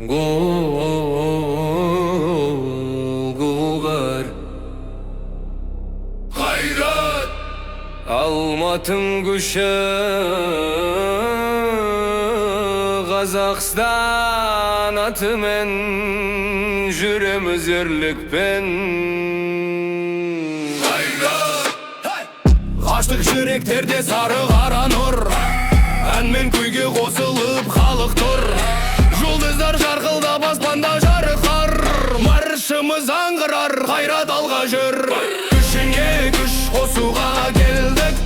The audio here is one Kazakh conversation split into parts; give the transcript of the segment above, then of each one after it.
Гугар Қайрат Алматым күші Қазақстан атымен жүреміз ерлікпен. Аштық жүректерде сары қара нұр, әнмен күйге қосылып халық тұр. Жұлдыздар жарқылдап аспанда жарықар, маршымыз аңғырар, Қайрат алға жүр. Күшіңе күш қосуға келдік,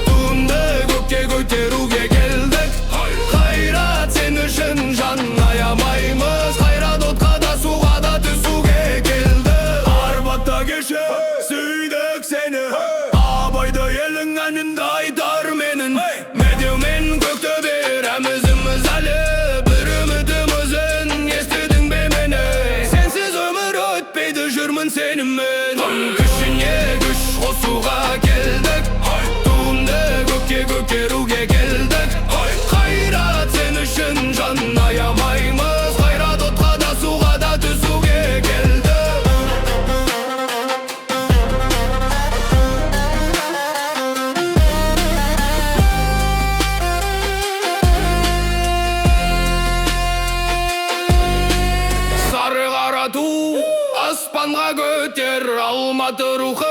туыңды көкке көтеруге келдік. Қайрат сен үшін жан аямаймыз, Қайрат отқа да суға да түсуге келді. Арбатта кеше сүйдік сені, абайды елің әнінде айтар менің. Медеумен көкті беремізіміз әлі, бір үмітімізін естідің бе мені? Сенсіз өмір өтпейді жүрмін сеніммен. Күшіне күш қосуға келдік, туыңды көкке көтеруге келдік. Қайрат сен үшін жан аямаймыз, Қайрат отқа да суға да түсуге келді. Сары қара ту аспанға көтер, Алматы рухы